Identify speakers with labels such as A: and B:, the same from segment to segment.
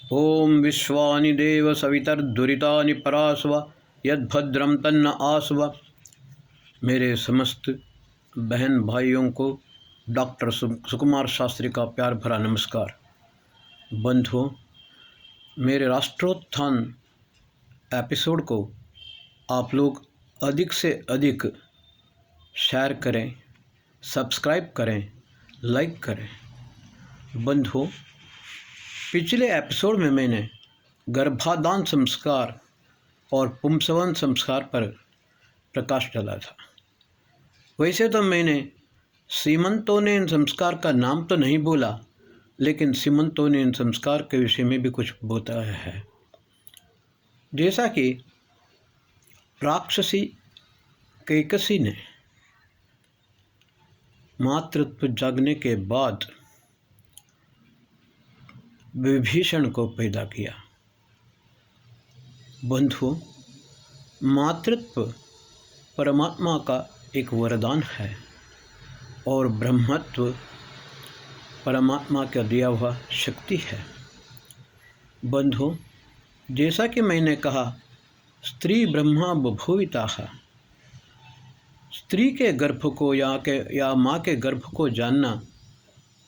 A: ओम विश्वानि देव सवितर्दुरितानि परास्व यद्भद्रम तन्न आस्व। मेरे समस्त बहन भाइयों को डॉक्टर सुकुमार शास्त्री का प्यार भरा नमस्कार। बंधुओं, मेरे राष्ट्रोत्थान एपिसोड को आप लोग अधिक से अधिक शेयर करें, सब्सक्राइब करें, लाइक करें। बंधुओं, पिछले एपिसोड में मैंने गर्भाधान संस्कार और पुंसवन संस्कार पर प्रकाश डाला था। वैसे तो मैंने सीमंतोन्नयन संस्कार का नाम तो नहीं बोला, लेकिन सीमंतोन्नयन संस्कार के विषय में भी कुछ बताया है। जैसा कि राक्षसी कैकसी ने मातृत्व जागने के बाद विभीषण को पैदा किया। बंधुओं, मातृत्व परमात्मा का एक वरदान है और ब्रह्मत्व परमात्मा का दिया हुआ शक्ति है। बंधुओं, जैसा कि मैंने कहा, स्त्री ब्रह्मा बभूविता, स्त्री के गर्भ को या माँ के गर्भ को जानना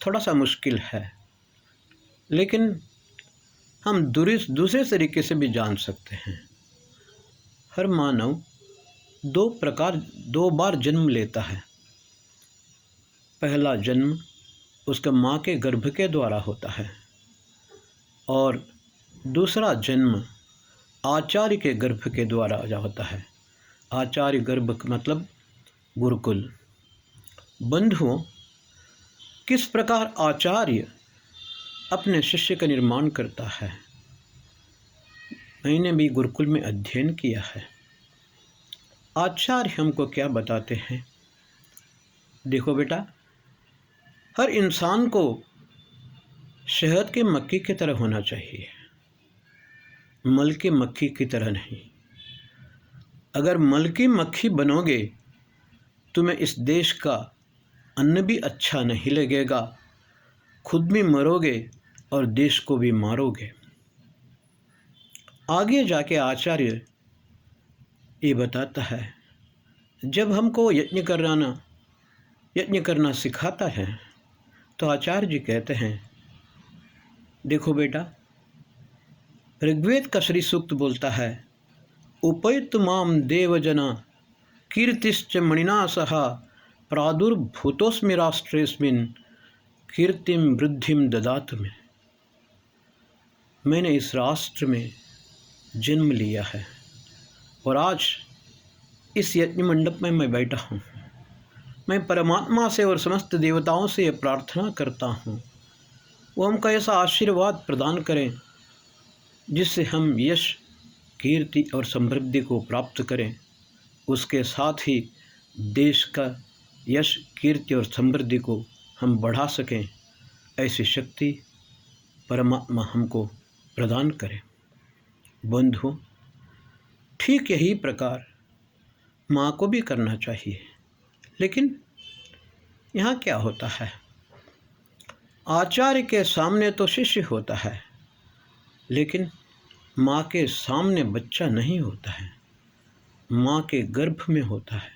A: थोड़ा सा मुश्किल है, लेकिन हम दूसरे तरीके से भी जान सकते हैं। हर मानव दो बार जन्म लेता है। पहला जन्म उसके माँ के गर्भ के द्वारा होता है और दूसरा जन्म आचार्य के गर्भ के द्वारा होता है। आचार्य गर्भ मतलब गुरुकुल। बंधुओं, किस प्रकार आचार्य अपने शिष्य का निर्माण करता है, मैंने भी गुरुकुल में अध्ययन किया है। आचार्य हमको क्या बताते हैं? देखो बेटा, हर इंसान को शहद के मक्खी की तरह होना चाहिए, मल की मक्खी की तरह नहीं। अगर मल की मक्खी बनोगे, तुम्हें इस देश का अन्न भी अच्छा नहीं लगेगा, खुद भी मरोगे और देश को भी मारोगे। आगे जाके आचार्य ये बताता है, जब हमको यज्ञ करना सिखाता है, तो आचार्य जी कहते हैं, देखो बेटा, ऋग्वेद का श्री सूक्त बोलता है, उपैत माम देवजना कीर्तिश्च मणिना सह प्रादुर्भूतोस्मि राष्ट्रेस्मिन् कीर्तिम वृद्धिम ददातु में। मैंने इस राष्ट्र में जन्म लिया है और आज इस यज्ञ मंडप में मैं बैठा हूँ। मैं परमात्मा से और समस्त देवताओं से ये प्रार्थना करता हूँ, वो हमको ऐसा आशीर्वाद प्रदान करें जिससे हम यश, कीर्ति और समृद्धि को प्राप्त करें। उसके साथ ही देश का यश, कीर्ति और समृद्धि को हम बढ़ा सकें। ऐसी शक्ति परमात्मा हमको प्रदान करें। बंधुओं, ठीक यही प्रकार माँ को भी करना चाहिए। लेकिन यहाँ क्या होता है, आचार्य के सामने तो शिष्य होता है, लेकिन माँ के सामने बच्चा नहीं होता है, माँ के गर्भ में होता है।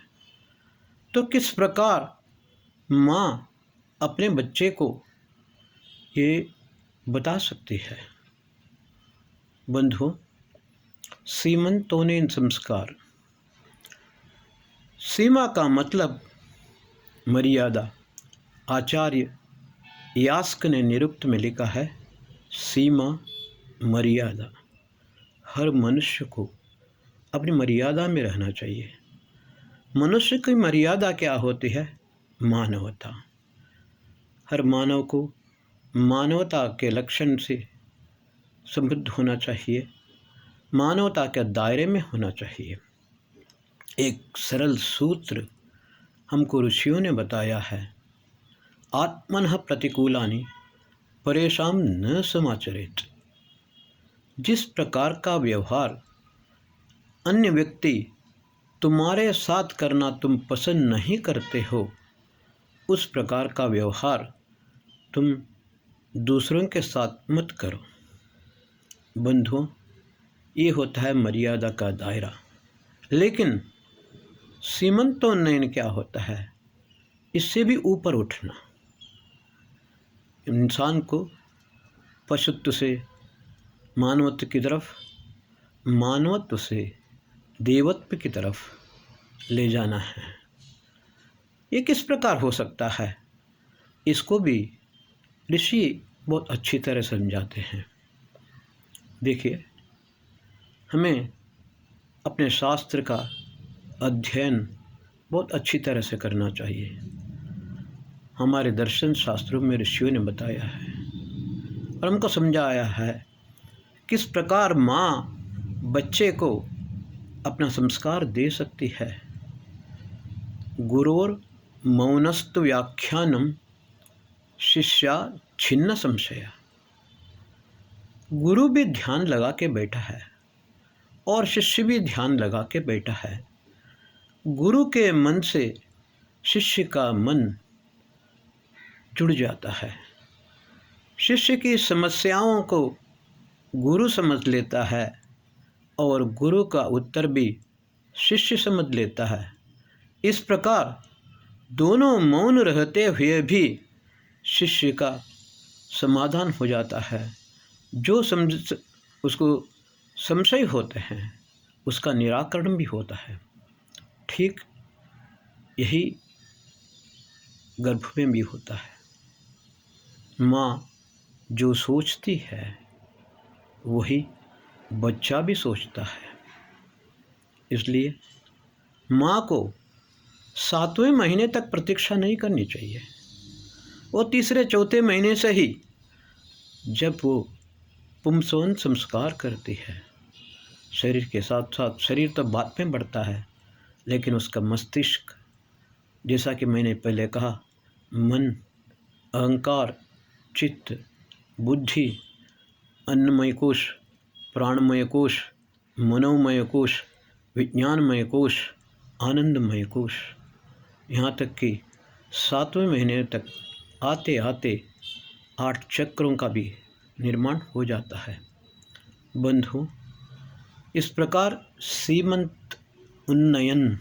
A: तो किस प्रकार माँ अपने बच्चे को ये बता सकती है? बंधुओं, सीमंतोन्नयन संस्कार, सीमा का मतलब मर्यादा। आचार्य यास्क ने निरुक्त में लिखा है, सीमा मर्यादा। हर मनुष्य को अपनी मर्यादा में रहना चाहिए। मनुष्य की मर्यादा क्या होती है? मानवता। हर मानव को मानवता के लक्षण से समृद्ध होना चाहिए, मानवता के दायरे में होना चाहिए। एक सरल सूत्र हमको ऋषियों ने बताया है, आत्मनः प्रतिकूलानि परेशान न समाचरेत। जिस प्रकार का व्यवहार अन्य व्यक्ति तुम्हारे साथ करना तुम पसंद नहीं करते हो, उस प्रकार का व्यवहार तुम दूसरों के साथ मत करो। बंधुओं, ये होता है मर्यादा का दायरा। लेकिन सीमंतोन्नयन क्या होता है? इससे भी ऊपर उठना, इंसान को पशुत्व से मानवत्व की तरफ, मानवत्व से देवत्व की तरफ ले जाना है। ये किस प्रकार हो सकता है? इसको भी ऋषि बहुत अच्छी तरह समझाते हैं। देखिए, हमें अपने शास्त्र का अध्ययन बहुत अच्छी तरह से करना चाहिए। हमारे दर्शन शास्त्रों में ऋषियों ने बताया है और हमको समझाया है किस प्रकार माँ बच्चे को अपना संस्कार दे सकती है। गुरोर मौनस्तु व्याख्यानम शिष्या छिन्न संशया। गुरु भी ध्यान लगा के बैठा है और शिष्य भी ध्यान लगा के बैठा है। गुरु के मन से शिष्य का मन जुड़ जाता है। शिष्य की समस्याओं को गुरु समझ लेता है और गुरु का उत्तर भी शिष्य समझ लेता है। इस प्रकार दोनों मौन रहते हुए भी शिष्य का समाधान हो जाता है। जो उसको संशय होते हैं उसका निराकरण भी होता है। ठीक यही गर्भ में भी होता है। माँ जो सोचती है वही बच्चा भी सोचता है। इसलिए माँ को 7वें महीने तक प्रतीक्षा नहीं करनी चाहिए। वो तीसरे चौथे महीने से ही जब वो पुंसवन संस्कार करती है, शरीर के साथ साथ, शरीर तो बाद में बढ़ता है लेकिन उसका मस्तिष्क, जैसा कि मैंने पहले कहा, मन, अहंकार, चित्त, बुद्धि, अन्नमय कोश, प्राणमय कोश, मनोमय कोश, विज्ञानमय कोश, आनंदमय कोश, यहाँ तक कि 7वें महीने तक आते आते 8 चक्रों का भी निर्माण हो जाता है। बंधु, इस प्रकार सीमंत उन्नयन,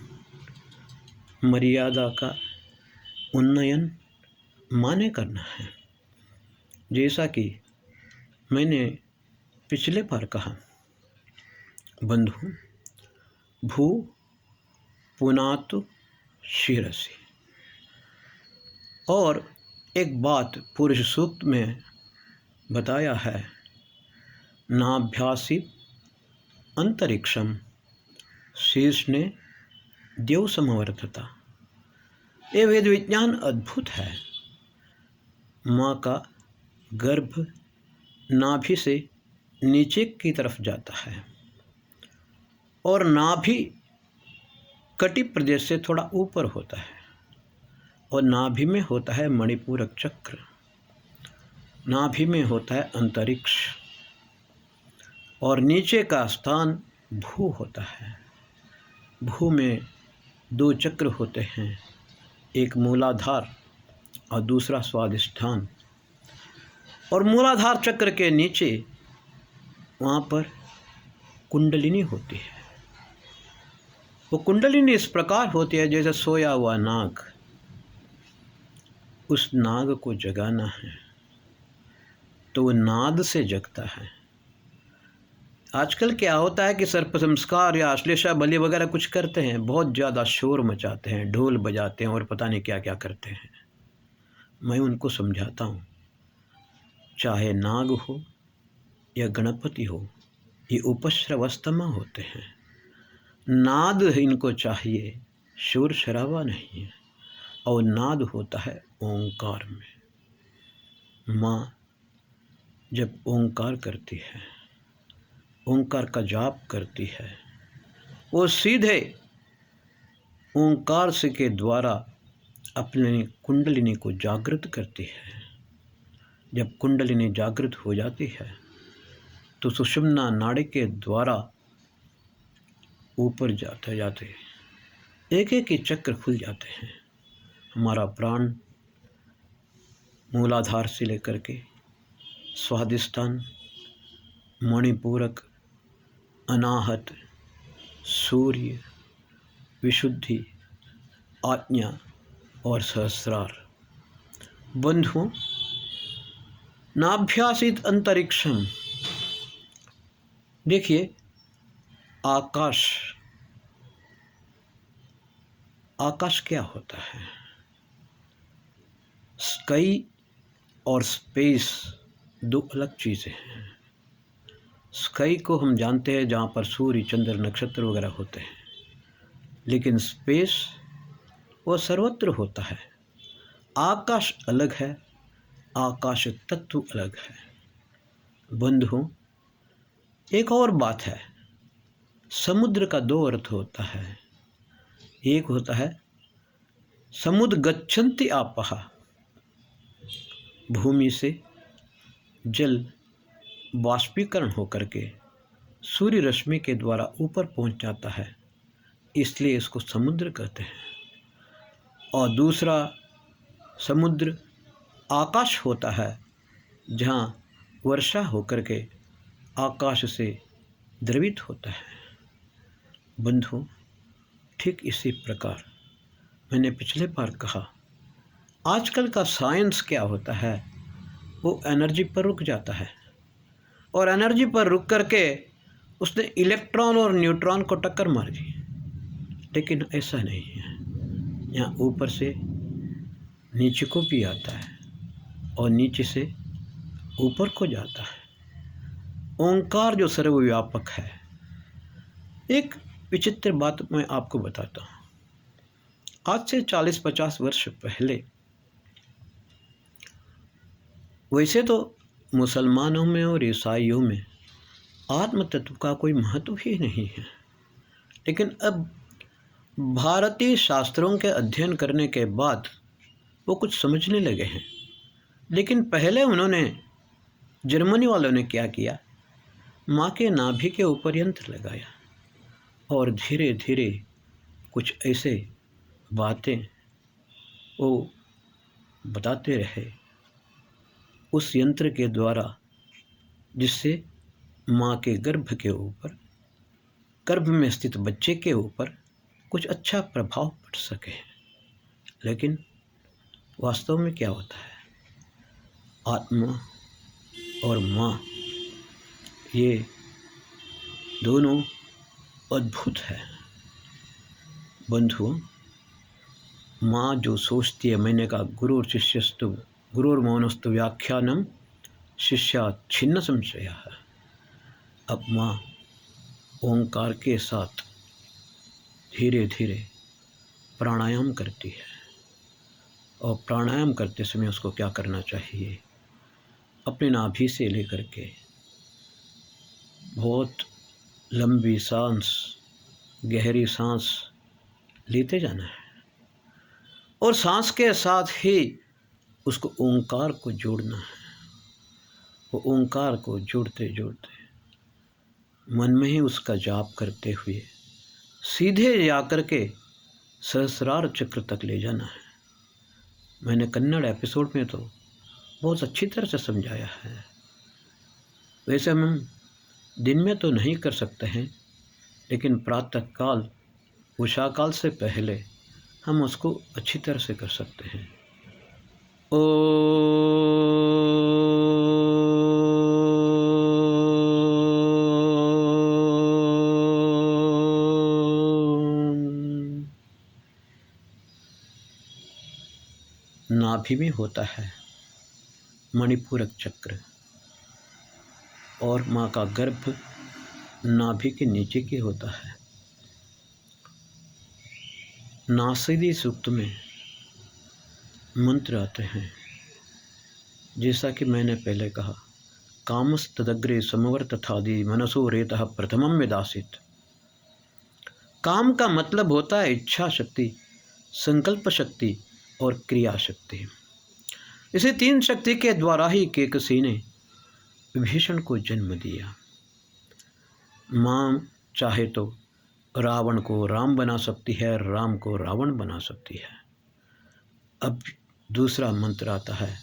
A: मर्यादा का उन्नयन माने करना है। जैसा कि मैंने पिछले बार कहा, बंधु, भू पुनातु शिरसि। और एक बात पुरुष सूक्त में बताया है, नाभ्यासी अंतरिक्षम शीर्ष ने देव समवर्तता। ये वेद विज्ञान अद्भुत है। माँ का गर्भ नाभि से नीचे की तरफ जाता है और नाभि कटी प्रदेश से थोड़ा ऊपर होता है और नाभि में होता है मणिपूरक चक्र, नाभि में होता है अंतरिक्ष और नीचे का स्थान भू होता है। भू में 2 चक्र होते हैं, एक मूलाधार और दूसरा स्वादिष्ठान। और मूलाधार चक्र के नीचे वहाँ पर कुंडलिनी होती है। वो कुंडलिनी इस प्रकार होती है जैसे सोया हुआ नाग। उस नाग को जगाना है तो वो नाद से जगता है। आजकल क्या होता है कि सर्प संस्कार या अश्लेषा बलि वगैरह कुछ करते हैं, बहुत ज़्यादा शोर मचाते हैं, ढोल बजाते हैं और पता नहीं क्या क्या करते हैं। मैं उनको समझाता हूँ, चाहे नाग हो या गणपति हो, ये उपश्रवस्तमा होते हैं। नाद इनको चाहिए, शोर शराबा नहीं है। और नाद होता है ओंकार में। माँ जब ओंकार करती है, ओंकार का जाप करती है, वो सीधे ओंकार से के द्वारा अपनी कुंडलिनी को जागृत करती है। जब कुंडलिनी जागृत हो जाती है तो सुषुम्ना नाड़ी के द्वारा ऊपर जाते जाते एक एक ही चक्र खुल जाते हैं। हमारा प्राण मूलाधार से लेकर के स्वादिष्ठान, मणिपूरक, अनाहत, सूर्य, विशुद्धि, आज्ञा और सहस्रार। बंधुओं, नाभ्यासित अंतरिक्षम, देखिए आकाश, आकाश क्या होता है? स्काई और स्पेस दो अलग चीज़ें हैं। स्काई को हम जानते हैं जहाँ पर सूर्य, चंद्र, नक्षत्र वगैरह होते हैं, लेकिन स्पेस वो सर्वत्र होता है। आकाश अलग है, आकाश तत्व अलग है। बंधुओं, एक और बात है, समुद्र का दो अर्थ होता है। एक होता है समुद्र गच्छन्ति आपः, भूमि से जल बाष्पीकरण होकर के सूर्य रश्मि के द्वारा ऊपर पहुंच जाता है, इसलिए इसको समुद्र कहते हैं। और दूसरा समुद्र आकाश होता है, जहाँ वर्षा होकर के आकाश से द्रवित होता है। बंधुओं, ठीक इसी प्रकार मैंने पिछले बार कहा, आजकल का साइंस क्या होता है, वो एनर्जी पर रुक जाता है, और एनर्जी पर रुक करके उसने इलेक्ट्रॉन और न्यूट्रॉन को टक्कर मार दी। लेकिन ऐसा नहीं है, यहाँ ऊपर से नीचे को भी आता है और नीचे से ऊपर को जाता है। ओंकार जो सर्वव्यापक है। एक विचित्र बात मैं आपको बताता हूँ। आज से 40-50 वर्ष पहले, वैसे तो मुसलमानों में और ईसाइयों में आत्म तत्व का कोई महत्व ही नहीं है, लेकिन अब भारतीय शास्त्रों के अध्ययन करने के बाद वो कुछ समझने लगे हैं। लेकिन पहले उन्होंने, जर्मनी वालों ने क्या किया, माँ के नाभि के ऊपर यंत्र लगाया और धीरे धीरे कुछ ऐसे बातें वो बताते रहे उस यंत्र के द्वारा, जिससे माँ के गर्भ के ऊपर, गर्भ में स्थित बच्चे के ऊपर कुछ अच्छा प्रभाव पड़ सके। लेकिन वास्तव में क्या होता है, आत्मा और माँ ये दोनों अद्भुत है। बंधुओं, माँ जो सोचती है, मैंने कहा गुरुर शिष्यस्तु गुरुर्मौनस्तु व्याख्यानम शिष्यात् छिन्न संशयः। अब माँ ओंकार के साथ धीरे धीरे प्राणायाम करती है, और प्राणायाम करते समय उसको क्या करना चाहिए, अपने नाभि से लेकर के बहुत लंबी सांस, गहरी सांस लेते जाना है, और सांस के साथ ही उसको ओंकार को जोड़ना है। वो ओंकार को जोड़ते जोड़ते मन में ही उसका जाप करते हुए सीधे जाकर के सहस्रार चक्र तक ले जाना है। मैंने कन्नड़ एपिसोड में तो बहुत अच्छी तरह से समझाया है। वैसे हम दिन में तो नहीं कर सकते हैं, लेकिन प्रातःकाल, उषाकाल से पहले हम उसको अच्छी तरह से कर सकते हैं। नाभि में होता है मणिपूरक चक्र, और माँ का गर्भ नाभि के नीचे की होता है। नासिदी सूक्त में मंत्र आते हैं, जैसा कि मैंने पहले कहा, कामस्तदग्रे समवर्तथादि मनसो रेतः प्रथमम विदासित। काम का मतलब होता है इच्छा शक्ति, संकल्प शक्ति और क्रिया शक्ति। इसे 3 शक्ति के द्वारा ही केकसी ने विभीषण को जन्म दिया। माँ चाहे तो रावण को राम बना सकती है, राम को रावण बना सकती है। अब दूसरा मंत्र आता है,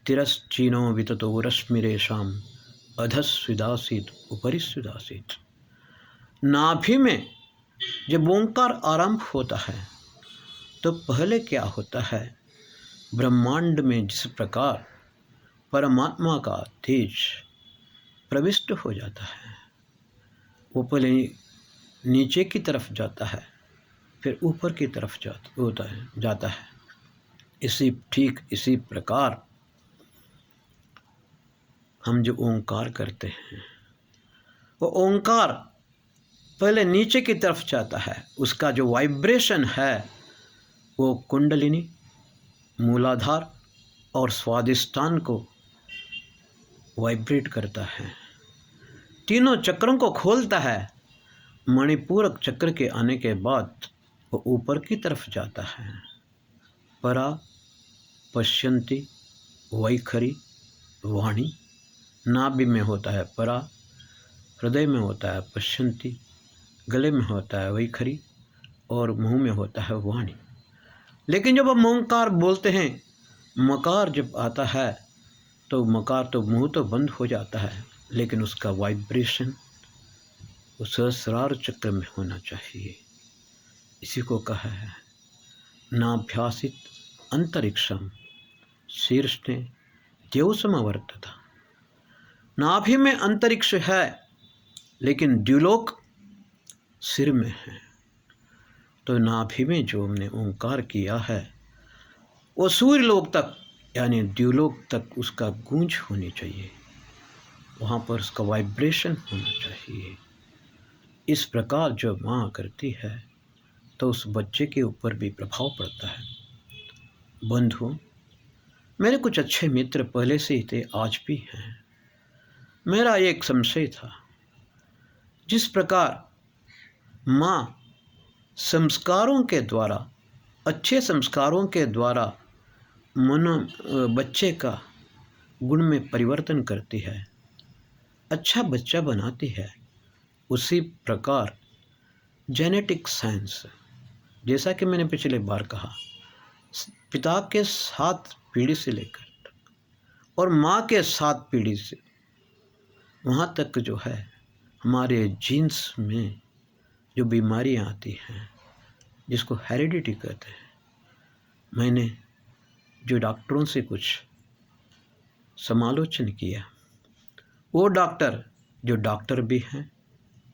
A: तिरश्चीनो विततो रश्मिरेशाम अधस्विदासीत उपरिस्विदासीत। नाभि में जब ओंकार आरंभ होता है तो पहले क्या होता है, ब्रह्मांड में जिस प्रकार परमात्मा का तेज प्रविष्ट हो जाता है, वो पहले नीचे की तरफ जाता है, फिर ऊपर की तरफ जाता है। इसी प्रकार हम जो ओंकार करते हैं, वो ओंकार पहले नीचे की तरफ जाता है। उसका जो वाइब्रेशन है वो कुंडलिनी, मूलाधार और स्वादिष्टान को वाइब्रेट करता है, तीनों चक्रों को खोलता है। मणिपूरक चक्र के आने के बाद वो ऊपर की तरफ जाता है। परा, पश्यन्ति, वैखरी, वाणी। नाभि में होता है परा, हृदय में होता है पश्यन्ति, गले में होता है वैखरी और मुंह में होता है वाणी। लेकिन जब हम ओंकार बोलते हैं, मकार जब आता है तो मकार तो मुंह तो बंद हो जाता है, लेकिन उसका वाइब्रेशन उस सहस्रार चक्र में होना चाहिए। इसी को कहा है नाभ्यासित अंतरिक्षम शीर्षे देवसमवर्तता। नाभि में अंतरिक्ष है, लेकिन द्युलोक सिर में है। तो नाभि में जो हमने ओंकार किया है वो सूर्यलोक तक यानी द्युलोक तक उसका गूंज होनी चाहिए, वहाँ पर उसका वाइब्रेशन होना चाहिए। इस प्रकार जो माँ करती है तो उस बच्चे के ऊपर भी प्रभाव पड़ता है। बंधु, मेरे कुछ अच्छे मित्र पहले से ही थे, आज भी हैं। मेरा एक संशय था, जिस प्रकार माँ संस्कारों के द्वारा, अच्छे संस्कारों के द्वारा बच्चे का गुण में परिवर्तन करती है, अच्छा बच्चा बनाती है, उसी प्रकार जेनेटिक साइंस, जैसा कि मैंने पिछले बार कहा, पिता के 7 पीढ़ी से लेकर और माँ के 7 पीढ़ी से वहाँ तक जो है हमारे जीन्स में जो बीमारियाँ आती हैं, जिसको हेरिडिटी कहते हैं, मैंने जो डॉक्टरों से कुछ समालोचन किया, वो डॉक्टर जो डॉक्टर भी हैं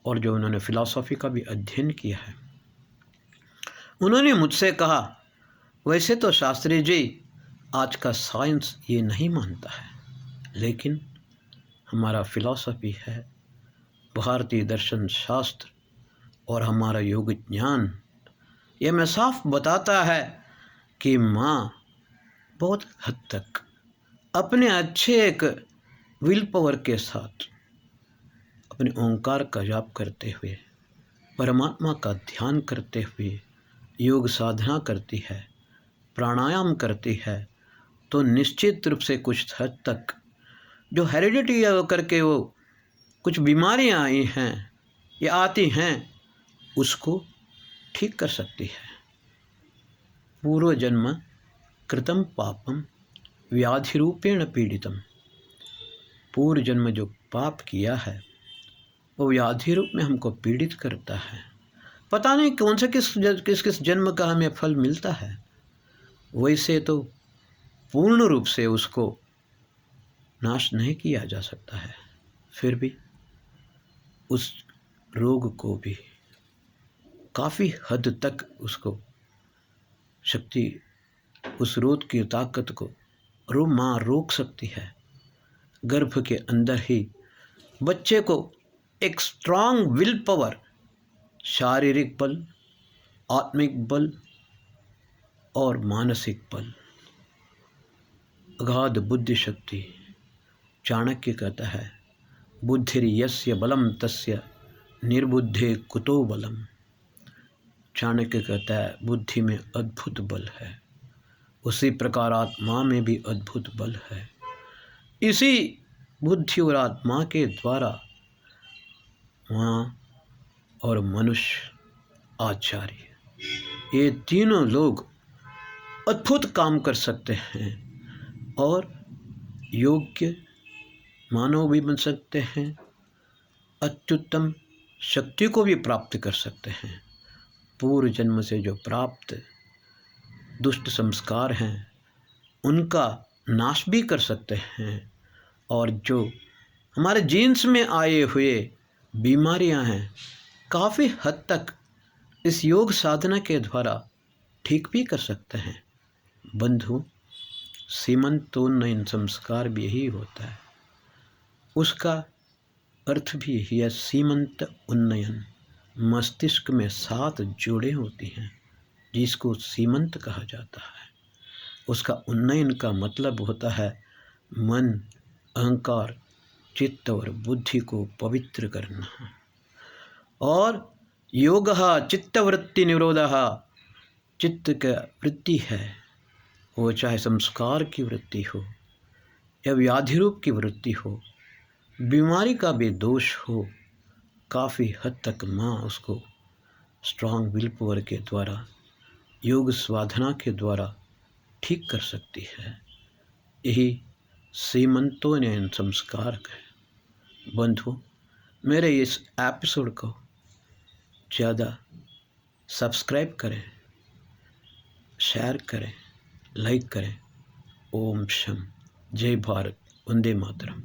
A: और जो उन्होंने फिलॉसफी का भी अध्ययन किया है, उन्होंने मुझसे कहा, वैसे तो शास्त्री जी आज का साइंस ये नहीं मानता है, लेकिन हमारा फिलॉसफी है, भारतीय दर्शन शास्त्र और हमारा योग ज्ञान ये हमें साफ बताता है कि माँ बहुत हद तक अपने अच्छे एक विल पावर के साथ अपने ओंकार का जाप करते हुए, परमात्मा का ध्यान करते हुए योग साधना करती है, प्राणायाम करती है, तो निश्चित रूप से कुछ हद तक जो हेरिडिटी करके वो कुछ बीमारियां आई हैं या आती हैं, उसको ठीक कर सकती है। पूर्व जन्म कृतम पापम व्याधि रूपेण पीड़ितम। पूर्व जन्म जो पाप किया है वो व्याधि रूप में हमको पीड़ित करता है। पता नहीं कौन सा किस जन्म का हमें फल मिलता है। वैसे तो पूर्ण रूप से उसको नाश नहीं किया जा सकता है, फिर भी उस रोग को भी काफ़ी हद तक उसको शक्ति, उस रोग की ताकत को माँ रोक सकती है। गर्भ के अंदर ही बच्चे को एक स्ट्रांग विल पावर, शारीरिक बल, आत्मिक बल और मानसिक बल, अगाध बुद्धि शक्ति। चाणक्य कहता है, बुद्धिर्यस्य बलम तस्य निर्बुद्धे कुतो बलम। चाणक्य कहता है बुद्धि में अद्भुत बल है, उसी प्रकार आत्मा में भी अद्भुत बल है। इसी बुद्धि और आत्मा के द्वारा माँ और मनुष्य, आचार्य, ये तीनों लोग अद्भुत काम कर सकते हैं और योग्य मानव भी बन सकते हैं, अत्युत्तम शक्ति को भी प्राप्त कर सकते हैं। पूर्व जन्म से जो प्राप्त दुष्ट संस्कार हैं उनका नाश भी कर सकते हैं, और जो हमारे जीन्स में आए हुए बीमारियां हैं काफ़ी हद तक इस योग साधना के द्वारा ठीक भी कर सकते हैं। बंधु, सीमंतोन्नयन संस्कार भी यही होता है, उसका अर्थ भी यही है। सीमंत उन्नयन, मस्तिष्क में 7 जोड़ें होती हैं जिसको सीमंत कहा जाता है। उसका उन्नयन का मतलब होता है मन, अहंकार, चित्त और बुद्धि को पवित्र करना। और योगः चित्तवृत्ति निरोधः, चित्त का वृत्ति है, वो चाहे संस्कार की वृत्ति हो या व्याधि रूप की वृत्ति हो, बीमारी का भी दोष हो, काफ़ी हद तक माँ उसको स्ट्रांग विल पावर के द्वारा, योग साधना के द्वारा ठीक कर सकती है। यही सीमंतोन्नयन संस्कार है। बंधु, मेरे इस एपिसोड को ज़्यादा सब्सक्राइब करें, शेयर करें, लाइक करें। ओम शम, जय भारत, वंदे मातरम।